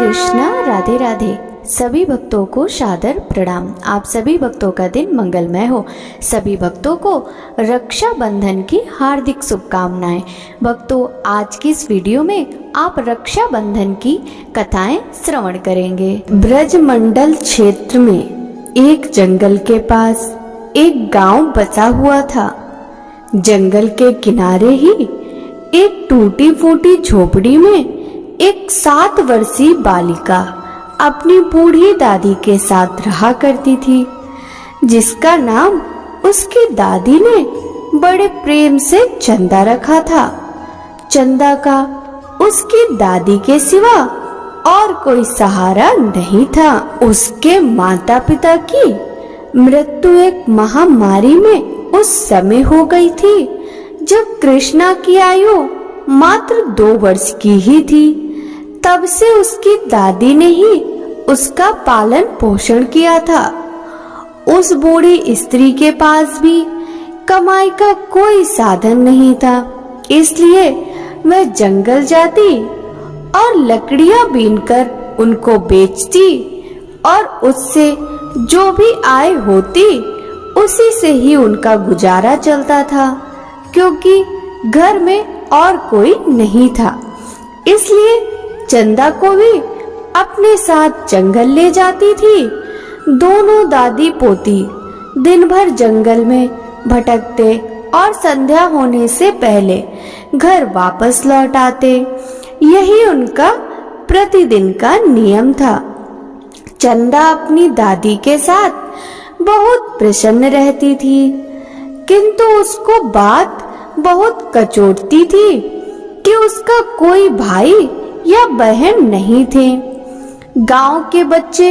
कृष्णा। राधे राधे। सभी भक्तों को सादर प्रणाम। आप सभी भक्तों का दिन मंगलमय हो। सभी भक्तों को रक्षाबंधन की हार्दिक शुभकामनाएं। भक्तों, आज की इस वीडियो में आप रक्षाबंधन की कथाएं श्रवण करेंगे। ब्रजमंडल क्षेत्र में एक जंगल के पास एक गांव बसा हुआ था। जंगल के किनारे ही एक टूटी फूटी झोपड़ी में एक 7 वर्षीय बालिका अपनी बूढ़ी दादी के साथ रहा करती थी, जिसका नाम उसकी दादी ने बड़े प्रेम से चंदा रखा था। चंदा का उसकी दादी के सिवा और कोई सहारा नहीं था। उसके माता पिता की मृत्यु एक महामारी में उस समय हो गई थी जब कृष्णा की आयु मात्र 2 वर्ष की ही थी। तब से उसकी दादी ने ही उसका पालन पोषण किया था। उस बूढ़ी स्त्री के पास भी कमाई का कोई साधन नहीं था, इसलिए वह जंगल जाती और लकड़ियां बीनकर उनको बेचती और उससे जो भी आय होती उसी से ही उनका गुजारा चलता था, क्योंकि घर में और कोई नहीं था। इसलिए चंदा को भी अपने साथ जंगल ले जाती थी। दोनों दादी पोती दिन भर जंगल में भटकते और संध्या होने से पहले घर वापस लौट आते। यही उनका प्रतिदिन का नियम था। चंदा अपनी दादी के साथ बहुत प्रसन्न रहती थी, किंतु उसको बात बहुत कचोटती थी कि उसका कोई भाई या बहन नहीं थे। गांव के बच्चे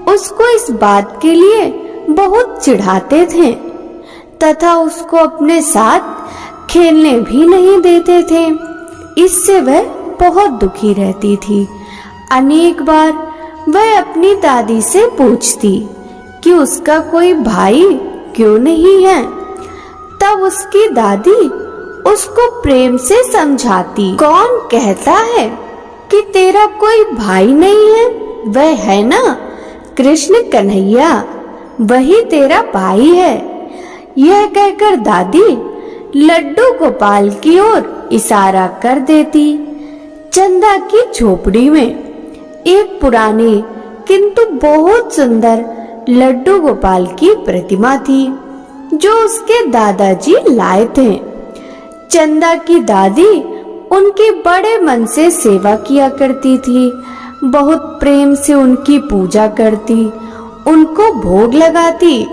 उसको इस बात के लिए बहुत चिढ़ाते थे तथा उसको अपने साथ खेलने भी नहीं देते थे। इससे वह बहुत दुखी रहती थी। अनेक बार वह अपनी दादी से पूछती कि उसका कोई भाई क्यों नहीं है। तब उसकी दादी उसको प्रेम से समझाती, कौन कहता है कि तेरा कोई भाई नहीं है? वह है ना कृष्ण कन्हैया, वही तेरा भाई है। यह कहकर दादी लड्डू गोपाल की ओर इशारा कर देती। चंदा की झोपड़ी में एक पुरानी किंतु बहुत सुंदर लड्डू गोपाल की प्रतिमा थी, जो उसके दादाजी लाए थे। चंदा की दादी उनकी बड़े मन से सेवा किया करती थी, बहुत प्रेम से उनकी पूजा करती, उनको भोग लगाती।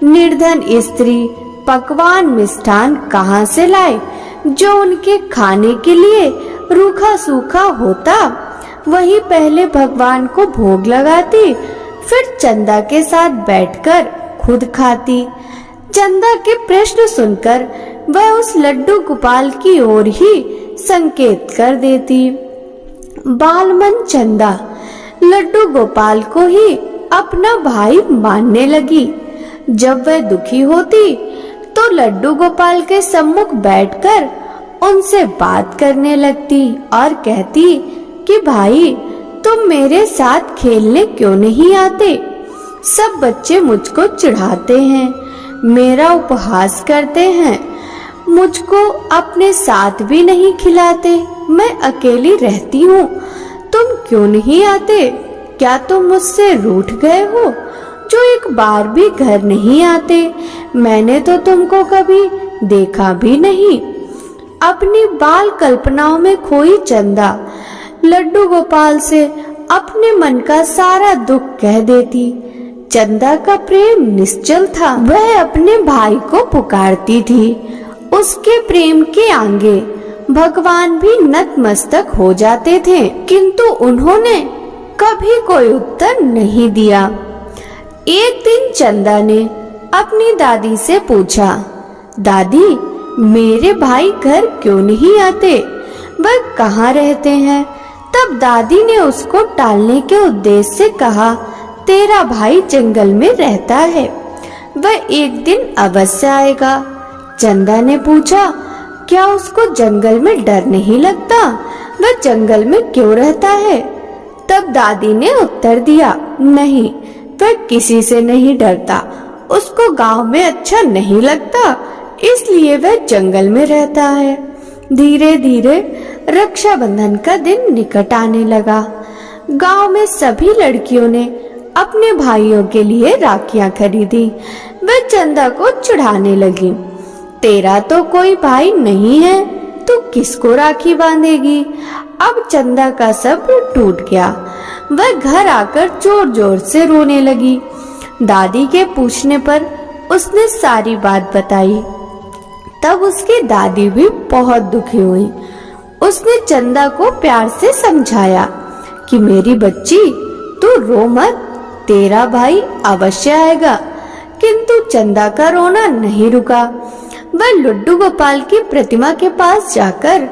निर्धन स्त्री पकवान मिष्ठान कहाँ से लाए जो उनके खाने के लिए रूखा सूखा होता, वही पहले भगवान को भोग लगाती, फिर चंदा के साथ बैठकर खुद खाती। चंदा के प्रश्न सुनकर वह उस लड्डू गोपाल की ओर ही संकेत कर देती। बालमन चंदा लड्डू गोपाल को ही अपना भाई मानने लगी। जब वह दुखी होती तो लड्डू गोपाल के सम्मुख बैठकर उनसे बात करने लगती और कहती कि भाई, तुम मेरे साथ खेलने क्यों नहीं आते? सब बच्चे मुझको चिढ़ाते हैं, मेरा उपहास करते हैं, मुझको अपने साथ भी नहीं खिलाते, मैं अकेली रहती हूँ। तुम क्यों नहीं आते? क्या तुम मुझसे रूठ गए हो जो एक बार भी घर नहीं आते? मैंने तो तुमको कभी देखा भी नहीं। अपनी बाल कल्पनाओं में खोई चंदा लड्डू गोपाल से अपने मन का सारा दुख कह देती। चंदा का प्रेम निश्चल था। वह अपने भाई को पुकारती थी। उसके प्रेम के आगे भगवान भी नतमस्तक हो जाते थे, किंतु उन्होंने कभी कोई उत्तर नहीं दिया। एक दिन चंदा ने अपनी दादी से पूछा, दादी, मेरे भाई घर क्यों नहीं आते? वह कहाँ रहते हैं? तब दादी ने उसको टालने के उद्देश्य से कहा, तेरा भाई जंगल में रहता है, वह एक दिन अवश्य आएगा। चंदा ने पूछा, क्या उसको जंगल में डर नहीं लगता? वह जंगल में क्यों रहता है? तब दादी ने उत्तर दिया, नहीं, वह किसी से नहीं डरता, उसको गांव में अच्छा नहीं लगता, इसलिए वह जंगल में रहता है। धीरे धीरे रक्षाबंधन का दिन निकट आने लगा। गांव में सभी लड़कियों ने अपने भाइयों के लिए राखियां खरीदी। वे चंदा को चढ़ाने लगी। तेरा तो कोई भाई नहीं है, तू किसको राखी बांधेगी? अब चंदा का सब्र टूट गया। वह घर आकर जोर जोर से रोने लगी। दादी के पूछने पर उसने सारी बात बताई। तब उसकी दादी भी बहुत दुखी हुई। उसने चंदा को प्यार से समझाया कि मेरी बच्ची, तू रो मत, तेरा भाई अवश्य आएगा। किंतु चंदा का रोना नहीं रुका। वह लड्डू गोपाल की प्रतिमा के पास जाकर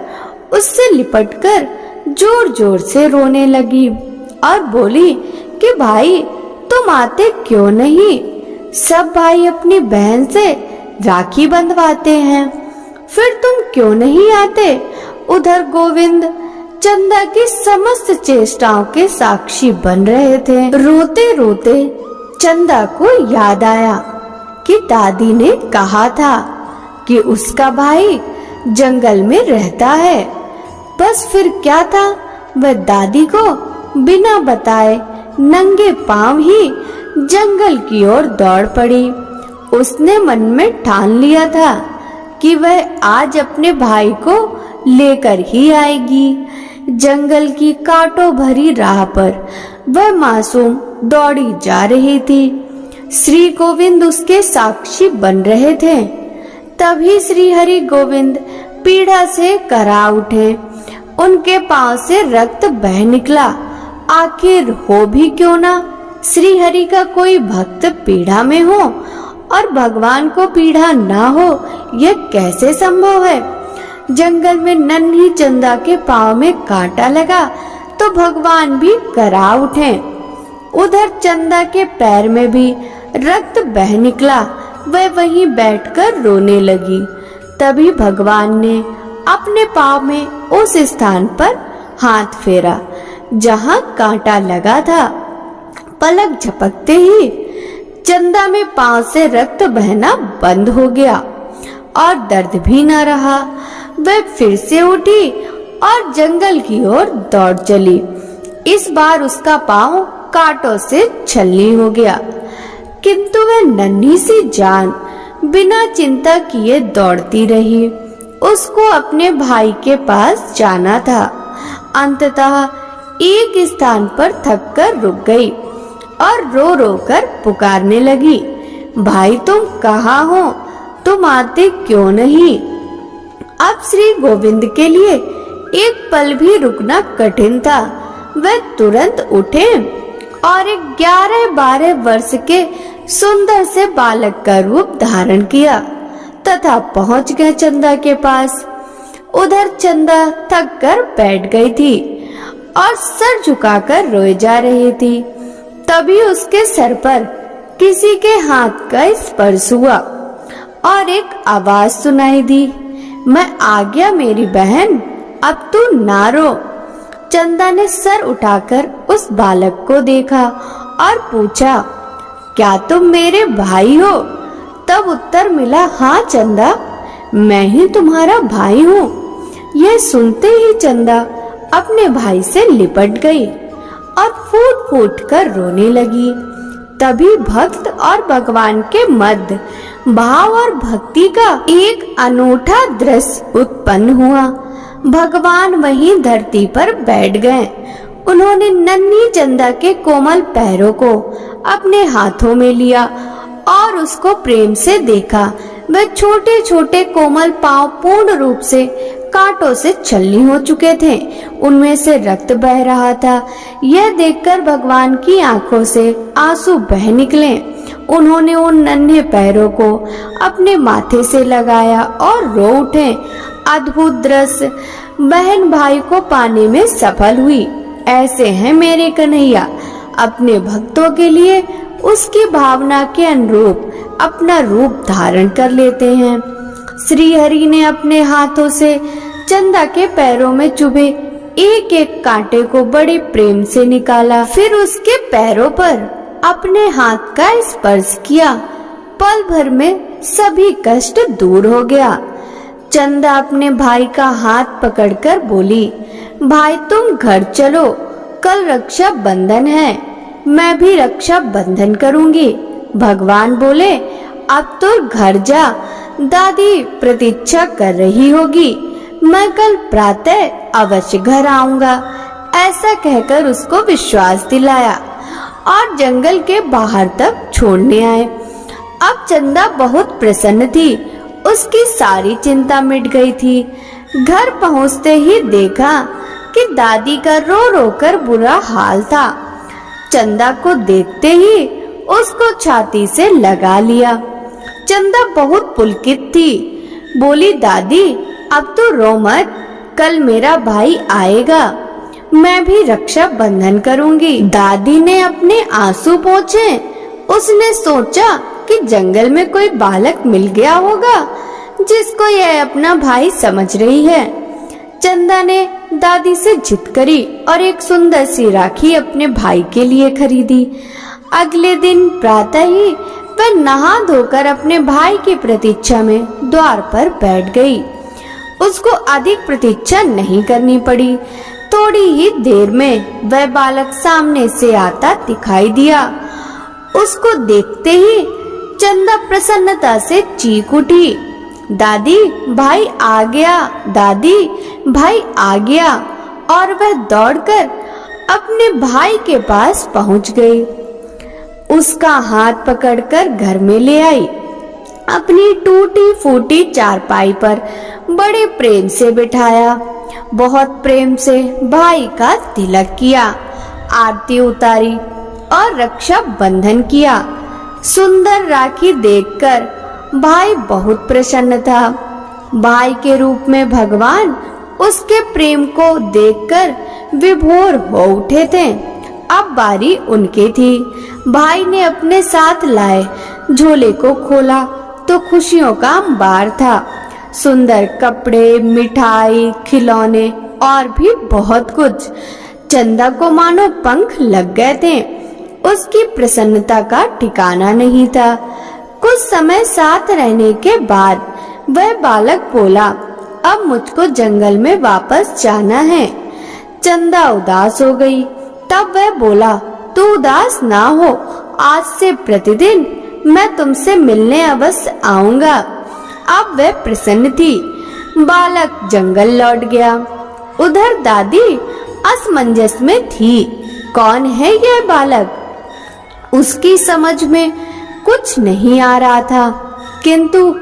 उससे लिपटकर जोर जोर से रोने लगी और बोली कि भाई, तुम आते क्यों नहीं? सब भाई अपनी बहन से राखी बंधवाते हैं, फिर तुम क्यों नहीं आते? उधर गोविंद चंदा की समस्त चेष्टाओं के साक्षी बन रहे थे। रोते रोते चंदा को याद आया कि दादी ने कहा था कि उसका भाई जंगल में रहता है। बस फिर क्या था, वह दादी को बिना बताए नंगे पांव ही जंगल की ओर दौड़ पड़ी। उसने मन में ठान लिया था कि वह आज अपने भाई को लेकर ही आएगी। जंगल की कांटों भरी राह पर वह मासूम दौड़ी जा रही थी। श्री गोविंद उसके साक्षी बन रहे थे। तभी श्री हरि गोविंद पीड़ा से करा उठे। उनके पांव से रक्त बह निकला। आखिर हो भी क्यों ना, श्री हरि का कोई भक्त पीड़ा में हो और भगवान को पीड़ा ना हो, यह कैसे संभव है? जंगल में नन्ही चंदा के पांव में कांटा लगा तो भगवान भी करा उठे। उधर चंदा के पैर में भी रक्त बह निकला। वह वहीं बैठकर रोने लगी। तभी भगवान ने अपने पांव में उस स्थान पर हाथ फेरा जहां कांटा लगा था। पलक झपकते ही चंदा में पांव से रक्त बहना बंद हो गया और दर्द भी न रहा। वह फिर से उठी और जंगल की ओर दौड़ चली। इस बार उसका पांव कांटों से छलनी हो गया, किंतु वह नन्ही सी जान बिना चिंता किए दौड़ती रही। उसको अपने भाई के पास जाना था। अंततः एक स्थान पर थककर रुक गई और रो रो कर पुकारने लगी, भाई तुम कहाँ हो? तुम आते क्यों नहीं? अब श्री गोविंद के लिए एक पल भी रुकना कठिन था। वह तुरंत उठे और एक 11-12 वर्ष के सुंदर से बालक का रूप धारण किया तथा पहुंच गए चंदा के पास। उधर चंदा थक कर बैठ गई थी और सर झुकाकर रोए जा रही थी। तभी उसके सर पर किसी के हाथ का स्पर्श हुआ और एक आवाज सुनाई दी, मैं आ गया मेरी बहन, अब तू ना रो। चंदा ने सर उठाकर उस बालक को देखा और पूछा, क्या तुम मेरे भाई हो? तब उत्तर मिला, हाँ चंदा, मैं ही तुम्हारा भाई हूँ। यह सुनते ही चंदा अपने भाई से लिपट गई और फूट फूट कर रोने लगी। तभी भक्त और भगवान के मध्य भाव और भक्ति का एक अनूठा दृश्य उत्पन्न हुआ। भगवान वहीं धरती पर बैठ गए। उन्होंने नन्ही चंदा के कोमल पैरों को अपने हाथों में लिया और उसको प्रेम से देखा। वह छोटे छोटे कोमल पांव पूर्ण रूप से कांटों से छलनी हो चुके थे। उनमें से रक्त बह रहा था। यह देखकर भगवान की आंखों से आंसू बह निकले। उन्होंने उन नन्हे पैरों को अपने माथे से लगाया और रो उठे। अद्भुत दृश्य। बहन भाई को पाने में सफल हुई। ऐसे हैं मेरे कन्हैया, अपने भक्तों के लिए उसकी भावना के अनुरूप अपना रूप धारण कर लेते हैं। श्री हरि ने अपने हाथों से चंदा के पैरों में चुभे एक एक कांटे को बड़े प्रेम से निकाला। फिर उसके पैरों पर अपने हाथ का स्पर्श किया। पल भर में सभी कष्ट दूर हो गया। चंदा अपने भाई का हाथ पकड़कर बोली, भाई तुम घर चलो, कल रक्षा बंधन है, मैं भी रक्षा बंधन करूंगी। भगवान बोले, अब तो घर जा, दादी प्रतीक्षा कर रही होगी, मैं कल प्रातः अवश्य घर आऊंगा। ऐसा कहकर उसको विश्वास दिलाया और जंगल के बाहर तक छोड़ने आए। अब चंदा बहुत प्रसन्न थी, उसकी सारी चिंता मिट गई थी। घर पहुंचते ही देखा कि दादी का रो रो कर बुरा हाल था। चंदा को देखते ही उसको छाती से लगा लिया। चंदा बहुत पुलकित थी, बोली, दादी अब तो रो मत, कल मेरा भाई आएगा, मैं भी रक्षा बंधन करूंगी। दादी ने अपने आंसू पोंछे। उसने सोचा कि जंगल में कोई बालक मिल गया होगा जिसको यह अपना भाई समझ रही है। चंदा ने दादी से जिद करी और एक सुंदर सी राखी अपने भाई के लिए खरीदी। अगले दिन प्रातः ही वह नहा धोकर अपने भाई की प्रतीक्षा में द्वार पर बैठ गई। उसको अधिक प्रतीक्षा नहीं करनी पड़ी। थोड़ी ही देर में वह बालक सामने से आता दिखाई दिया। उसको देखते ही चंदा प्रसन्नता से चीख उठी, दादी भाई आ गया, दादी भाई आ गया। और वह दौड़कर अपने भाई के पास पहुंच गई। उसका हाथ पकड़कर घर में ले आई। अपनी टूटी फूटी चारपाई पर बड़े प्रेम से बिठाया। बहुत प्रेम से भाई का तिलक किया, आरती उतारी और रक्षा बंधन किया। सुंदर राखी देखकर भाई बहुत प्रसन्न था। भाई के रूप में भगवान उसके प्रेम को देखकर विभोर हो उठे थे। अब बारी उनकी थी। भाई ने अपने साथ लाए झोले को खोला तो खुशियों का अंबार था। सुंदर कपड़े, मिठाई, खिलौने और भी बहुत कुछ। चंदा को मानो पंख लग गए थे। उसकी प्रसन्नता का ठिकाना नहीं था। कुछ समय साथ रहने के बाद वह बालक बोला, अब मुझको जंगल में वापस जाना है। चंदा उदास हो गई। तब वह बोला, तू उदास ना हो, आज से प्रतिदिन मैं तुमसे मिलने अवश्य आऊंगा। अब वह प्रसन्न थी। बालक जंगल लौट गया। उधर दादी असमंजस में थी। कौन है यह बालक? उसकी समझ में कुछ नहीं आ रहा था, किंतु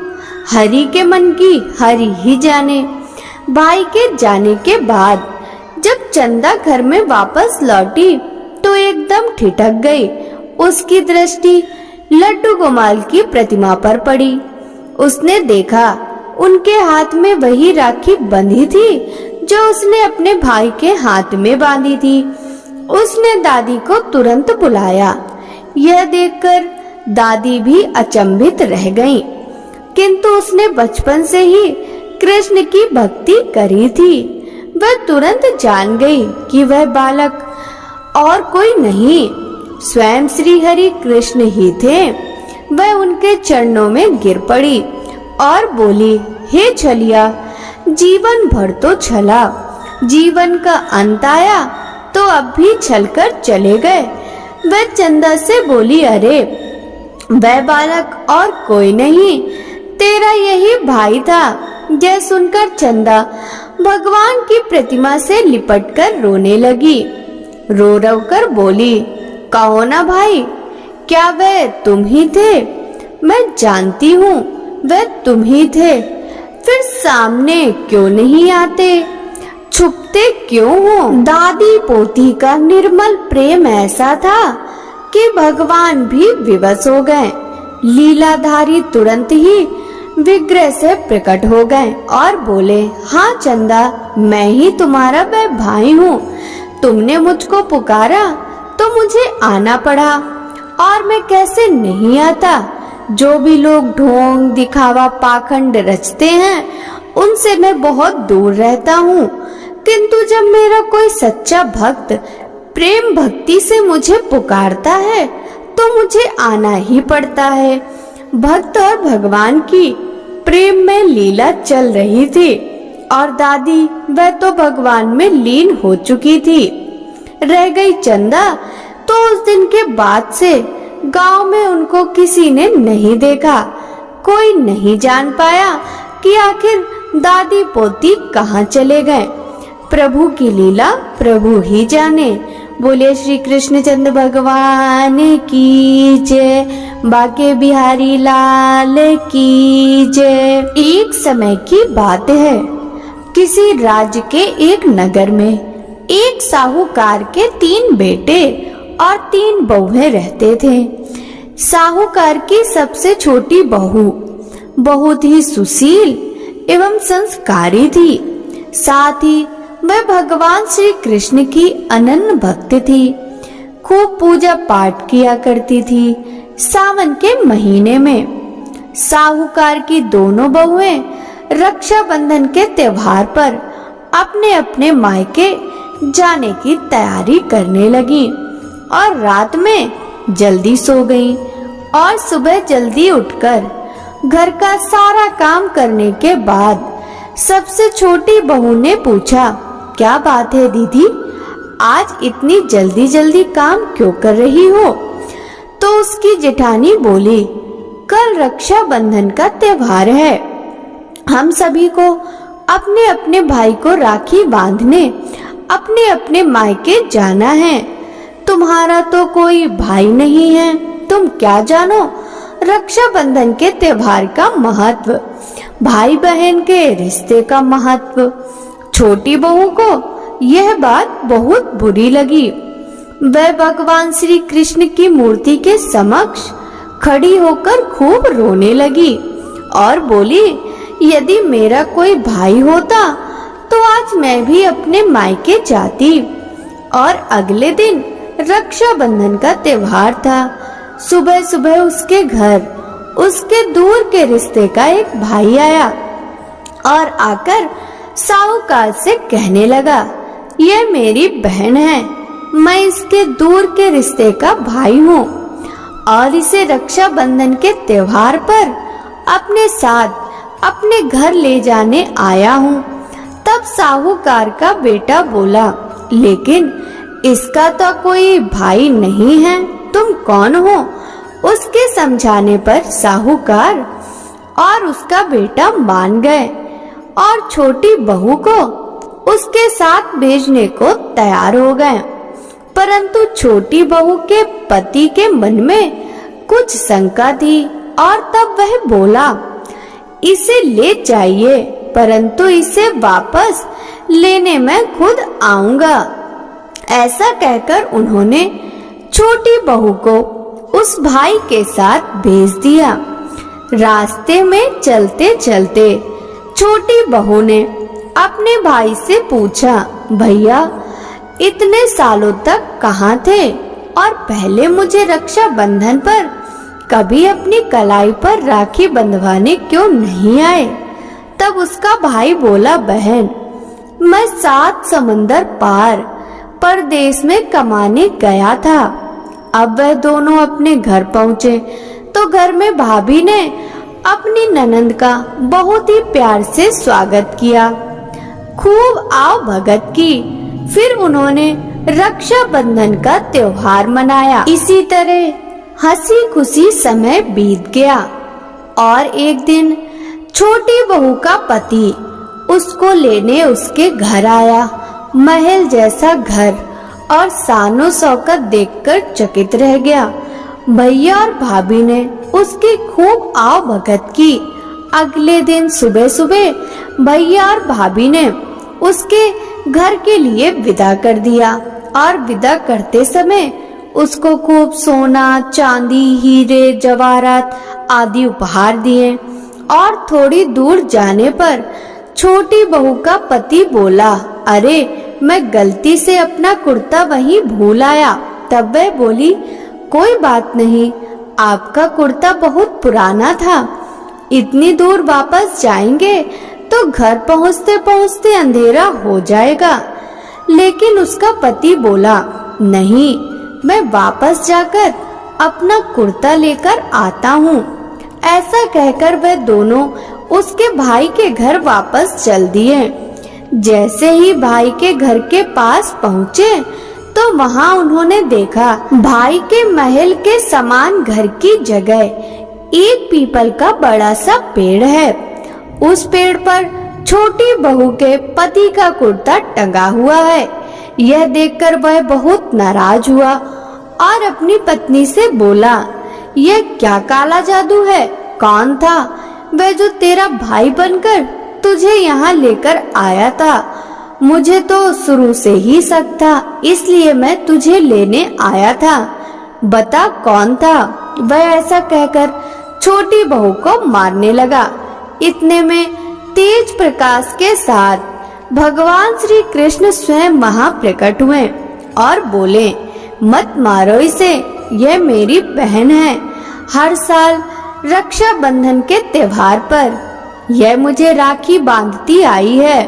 हरि के मन की हरि ही जाने। भाई के जाने के बाद जब चंदा घर में वापस लौटी तो एकदम ठिठक गई। उसकी दृष्टि लड्डू गोपाल की प्रतिमा पर पड़ी। उसने देखा उनके हाथ में वही राखी बंधी थी जो उसने अपने भाई के हाथ में बांधी थी। उसने दादी को तुरंत बुलाया। यह देखकर दादी भी अचंभित रह गईं, किंतु उसने बचपन से ही कृष्ण की भक्ति करी थी। वह तुरंत जान गई कि वह बालक और कोई नहीं, स्वयं श्री हरि कृष्ण ही थे। वह उनके चरणों में गिर पड़ी और बोली, हे छलिया, जीवन भर तो छला, जीवन का अंत आया तो अब भी छलकर चले गए। वह चंदा से बोली, अरे वह बालक और कोई नहीं, तेरा यही भाई था। यह सुनकर चंदा भगवान की प्रतिमा से लिपटकर रोने लगी। रो रो कर बोली, कहो ना भाई, क्या वह तुम ही थे? मैं जानती हूँ वह तुम ही थे, फिर सामने क्यों नहीं आते, छुपते क्यों हो? दादी पोती का निर्मल प्रेम ऐसा था कि भगवान भी विवश हो गए। लीलाधारी तुरंत ही विग्रह से प्रकट हो गए और बोले, हाँ चंदा, मैं ही तुम्हारा वह भाई हूँ। तुमने मुझको पुकारा तो मुझे आना पड़ा, और मैं कैसे नहीं आता। जो भी लोग ढोंग दिखावा पाखंड रचते हैं उनसे मैं बहुत दूर रहता हूँ। किंतु जब मेरा कोई सच्चा भक्त प्रेम भक्ति से मुझे पुकारता है तो मुझे आना ही पड़ता है। भक्त और भगवान की प्रेम में लीला चल रही थी और दादी वह तो भगवान में लीन हो चुकी थी। रह गई चंदा, तो उस दिन के बाद से गांव में उनको किसी ने नहीं देखा। कोई नहीं जान पाया कि आखिर दादी पोती कहाँ चले गए। प्रभु की लीला प्रभु ही जाने। बोले श्री कृष्णचंद्र भगवान की जय, बाके बिहारी लाल की जय। एक समय की बात है, किसी राज्य के एक नगर में एक साहूकार के 3 बेटे और 3 बहुएं रहते थे। साहूकार की सबसे छोटी बहू बहुत ही सुशील एवं संस्कारी थी। साथ ही वह भगवान श्री कृष्ण की अनन्य भक्त थी। खूब पूजा पाठ किया करती थी। सावन के महीने में साहूकार की दोनों बहुएं रक्षाबंधन के त्योहार पर अपने अपने मायके जाने की तैयारी करने लगी और रात में जल्दी सो गईं और सुबह जल्दी उठकर घर का सारा काम करने के बाद सबसे छोटी बहू ने पूछा, क्या बात है दीदी, आज इतनी जल्दी जल्दी काम क्यों कर रही हो? तो उसकी जेठानी बोली, कल रक्षाबंधन का त्योहार है। हम सभी को अपने अपने भाई को राखी बांधने अपने अपने मायके जाना है। तुम्हारा तो कोई भाई नहीं है, तुम क्या जानो रक्षाबंधन के त्योहार का महत्व, भाई बहन के रिश्ते का महत्व। छोटी बहू को यह बात बहुत बुरी लगी। वह भगवान श्री कृष्ण की मूर्ति के समक्ष खड़ी होकर खूब रोने लगी और बोली, यदि मेरा कोई भाई होता तो आज मैं भी अपने मायके जाती। और अगले दिन रक्षाबंधन का त्योहार था। सुबह सुबह उसके घर उसके दूर के रिश्ते का एक भाई आया और आकर साहूकार से कहने लगा, यह मेरी बहन है, मैं इसके दूर के रिश्ते का भाई हूँ और इसे रक्षाबंधन के त्योहार पर अपने साथ अपने घर ले जाने आया हूँ। तब साहूकार का बेटा बोला, लेकिन इसका तो कोई भाई नहीं है, तुम कौन हो? उसके समझाने पर साहूकार और उसका बेटा मान गए और छोटी बहू को उसके साथ भेजने को तैयार हो गए। परंतु छोटी बहू के पति के मन में कुछ शंका थी और तब वह बोला, इसे ले जाइए, परंतु इसे वापस लेने मैं खुद आऊंगा। ऐसा कहकर उन्होंने छोटी बहू को उस भाई के साथ भेज दिया। रास्ते में चलते चलते छोटी बहू ने अपने भाई से पूछा, भैया इतने सालों तक कहाँ थे और पहले मुझे रक्षाबंधन पर कभी अपनी कलाई पर राखी बंधवाने क्यों नहीं आए? तब उसका भाई बोला, बहन मैं 7 समंदर पार परदेश में कमाने गया था। अब वह दोनों अपने घर पहुँचे तो घर में भाभी ने अपनी ननंद का बहुत ही प्यार से स्वागत किया, खूब आव भगत की। फिर उन्होंने रक्षाबंधन का त्योहार मनाया। इसी तरह हंसी खुशी समय बीत गया और एक दिन छोटी बहू का पति उसको लेने उसके घर आया। महल जैसा घर और शानो शौकत देखकर चकित रह गया। भैया और भाभी ने उसकी खूब आव भगत की। अगले दिन सुबह सुबह भैया और भाभी ने उसके घर के लिए विदा कर दिया और विदा करते समय उसको खूब सोना चांदी हीरे जवाहरात आदि उपहार दिए। और थोड़ी दूर जाने पर छोटी बहू का पति बोला, अरे मैं गलती से अपना कुर्ता वहीं भूल आया। तब वह बोली, कोई बात नहीं, आपका कुर्ता बहुत पुराना था, इतनी दूर वापस जाएंगे तो घर पहुंचते पहुंचते अंधेरा हो जाएगा। लेकिन उसका पति बोला, नहीं, मैं वापस जाकर अपना कुर्ता लेकर आता हूँ। ऐसा कहकर वे दोनों उसके भाई के घर वापस चल दिए। जैसे ही भाई के घर के पास पहुँचे तो वहाँ उन्होंने देखा भाई के महल के समान घर की जगह एक पीपल का बड़ा सा पेड़ है। उस पेड़ पर छोटी बहू के पति का कुर्ता टंगा हुआ है। यह देखकर वह बहुत नाराज हुआ और अपनी पत्नी से बोला, यह क्या काला जादू है? कौन था वह जो तेरा भाई बनकर तुझे यहाँ लेकर आया था? मुझे तो शुरू से ही शक था, इसलिए मैं तुझे लेने आया था। बता कौन था? वह ऐसा कहकर छोटी बहू को मारने लगा। इतने में तेज प्रकाश के साथ भगवान श्री कृष्ण स्वयं वहाँ प्रकट हुए और बोले, मत मारो इसे, यह मेरी बहन है। हर साल रक्षाबंधन के त्योहार पर यह मुझे राखी बांधती आई है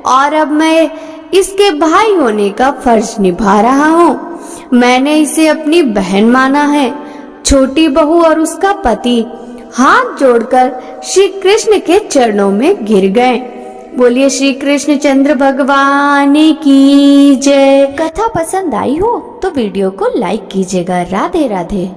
और अब मैं इसके भाई होने का फर्ज निभा रहा हूँ। मैंने इसे अपनी बहन माना है। छोटी बहू और उसका पति हाथ जोड़कर श्री कृष्ण के चरणों में गिर गए। बोलिए श्री कृष्ण चंद्र भगवान की जय। कथा पसंद आई हो तो वीडियो को लाइक कीजिएगा। राधे राधे।